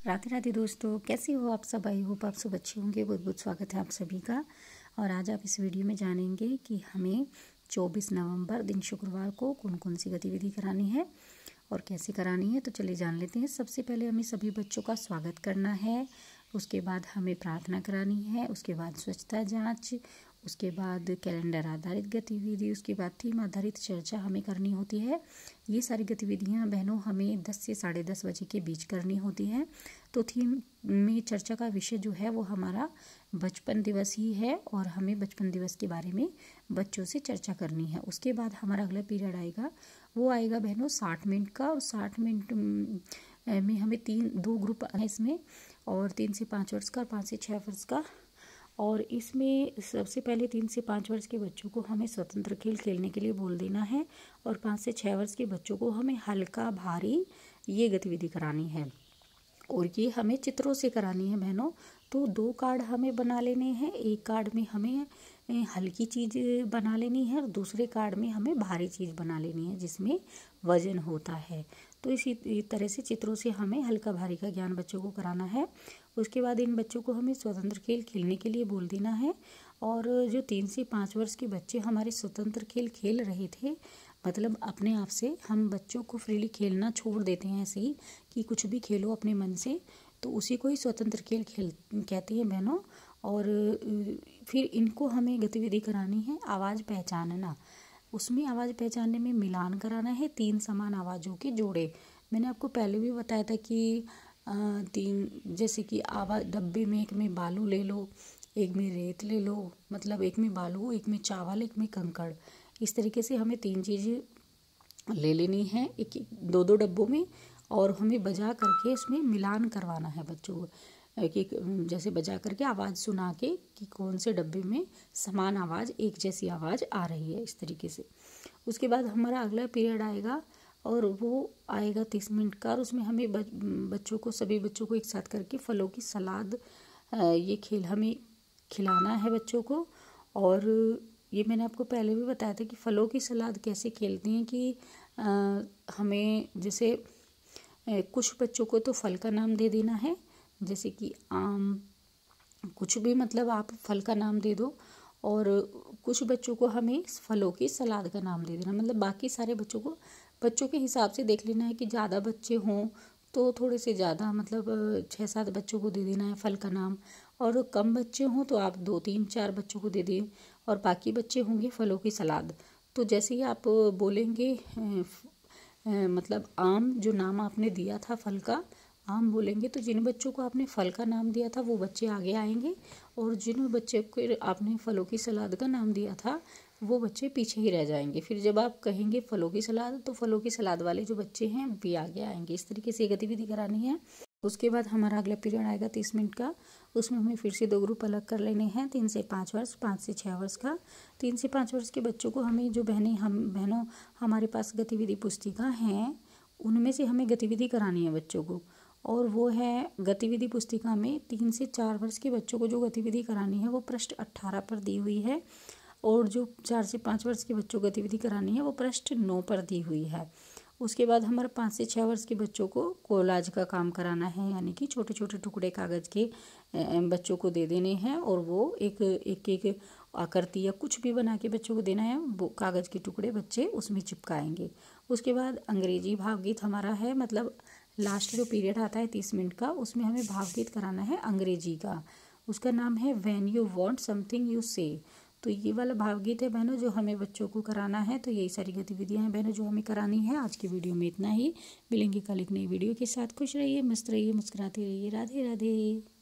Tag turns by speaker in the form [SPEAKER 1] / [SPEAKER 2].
[SPEAKER 1] राधे राधे दोस्तों, कैसे हो आप सब। आई होप आप सब अच्छे होंगे। बहुत बहुत स्वागत है आप सभी का। और आज आप इस वीडियो में जानेंगे कि हमें 24 नवंबर दिन शुक्रवार को कौन कौन सी गतिविधि करानी है और कैसे करानी है। तो चलिए जान लेते हैं। सबसे पहले हमें सभी बच्चों का स्वागत करना है, उसके बाद हमें प्रार्थना करानी है, उसके बाद स्वच्छता जांच, उसके बाद कैलेंडर आधारित गतिविधि, उसके बाद थीम आधारित चर्चा हमें करनी होती है। ये सारी गतिविधियां बहनों हमें 10 से 10:30 बजे के बीच करनी होती है। तो थीम में चर्चा का विषय जो है वो हमारा बचपन दिवस ही है और हमें बचपन दिवस के बारे में बच्चों से चर्चा करनी है। उसके बाद हमारा अगला पीरियड आएगा, वो आएगा बहनों 60 मिनट का। और 60 मिनट में हमें दो ग्रुप है इसमें, और 3 से 5 वर्ष का और 5 से 6 वर्ष का। और इसमें सबसे पहले 3 से 5 वर्ष के बच्चों को हमें स्वतंत्र खेल खेलने के लिए बोल देना है, और 5 से 6 वर्ष के बच्चों को हमें हल्का भारी ये गतिविधि करानी है। और ये हमें चित्रों से करानी है बहनों। तो 2 कार्ड हमें बना लेने हैं। एक कार्ड में हमें हल्की चीज़ बना लेनी है और दूसरे कार्ड में हमें भारी चीज़ बना लेनी है जिसमें वजन होता है। तो इसी तरह से चित्रों से हमें हल्का भारी का ज्ञान बच्चों को कराना है। उसके बाद इन बच्चों को हमें स्वतंत्र खेल खेलने के लिए बोल देना है। और जो 3 से 5 वर्ष के बच्चे हमारे स्वतंत्र खेल खेल रहे थे, मतलब अपने आप से हम बच्चों को फ्रीली खेलना छोड़ देते हैं ऐसे ही कि कुछ भी खेलो अपने मन से, तो उसी को ही स्वतंत्र खेल कहते हैं बहनों। और फिर इनको हमें गतिविधि करानी है आवाज़ पहचानना। उसमें आवाज़ पहचानने में मिलान कराना है 3 समान आवाज़ों के जोड़े। मैंने आपको पहले भी बताया था कि 3 जैसे कि आवाज़ डब्बे में, एक में बालू ले लो, एक में रेत ले लो, मतलब एक में बालू, एक में चावल, एक में कंकड़। इस तरीके से हमें 3 चीज़ें ले लेनी है एक 2-2 डब्बों में, और हमें बजा करके उसमें मिलान करवाना है बच्चों को। एक जैसे बजा करके आवाज़ सुना के कि कौन से डब्बे में समान आवाज़, एक जैसी आवाज़ आ रही है, इस तरीके से। उसके बाद हमारा अगला पीरियड आएगा और वो आएगा 30 मिनट का, और उसमें हमें बच्चों को, सभी बच्चों को एक साथ करके फलों की सलाद, ये खेल हमें खिलाना है बच्चों को। और ये मैंने आपको पहले भी बताया था कि फलों की सलाद कैसे खेलते हैं कि हमें जैसे कुछ बच्चों को तो फल का नाम दे देना है, जैसे कि आम, कुछ भी, मतलब आप फल का नाम दे दो। और कुछ बच्चों को हमें फलों की सलाद का नाम दे देना, मतलब बाकी सारे बच्चों को बच्चों के हिसाब से देख लेना है कि ज़्यादा बच्चे हों तो थोड़े से ज़्यादा, मतलब 6-7 बच्चों को दे देना है फल का नाम, और कम बच्चे हों तो आप 2-3-4 बच्चों को दे दें, और बाकी बच्चे होंगे फलों की सलाद। तो जैसे ही आप बोलेंगे मतलब आम, जो नाम आपने दिया था फल का, आम बोलेंगे तो जिन बच्चों को आपने फल का नाम दिया था वो बच्चे आगे आएंगे, और जिन बच्चे को आपने फलों की सलाद का नाम दिया था वो बच्चे पीछे ही रह जाएंगे। फिर जब आप कहेंगे फलों की सलाद, तो फलों की सलाद वाले जो बच्चे हैं वे आगे आएंगे। इस तरीके से गतिविधि करानी है। उसके बाद हमारा अगला पीरियड आएगा 30 मिनट का। उसमें हमें फिर से 2 ग्रुप अलग कर लेने हैं, 3 से 5 वर्ष, 5 से 6 वर्ष का। 3 से 5 वर्ष के बच्चों को हमें, जो बहनों हमारे पास गतिविधि पुस्तिका हैं उनमें से हमें गतिविधि करानी है बच्चों को। और वो है गतिविधि पुस्तिका में 3 से 4 वर्ष के बच्चों को जो गतिविधि करानी है वो पृष्ठ 18 पर दी हुई है, और जो 4 से 5 वर्ष के बच्चों को गतिविधि करानी है वो पृष्ठ 9 पर दी हुई है। उसके बाद हमारे 5 से 6 वर्ष के बच्चों को कोलाज का काम कराना है, यानी कि छोटे छोटे टुकड़े कागज़ के बच्चों को दे देने हैं, और वो एक आकृति या कुछ भी बना के बच्चों को देना है। वो कागज़ के टुकड़े बच्चे उसमें चिपकाएंगे। उसके बाद अंग्रेजी भावगीत हमारा है, मतलब लास्ट जो पीरियड आता है 30 मिनट का, उसमें हमें भावगीत कराना है अंग्रेजी का। उसका नाम है when you want something you से। तो ये वाला भावगीत है बहनों जो हमें बच्चों को कराना है। तो यही सारी गतिविधियां हैं बहनों जो हमें करानी है। आज की वीडियो में इतना ही। मिलेंगे कल एक नई वीडियो के साथ। खुश रहिए, मस्त रहिए, मुस्कुराते रहिए। राधे राधे।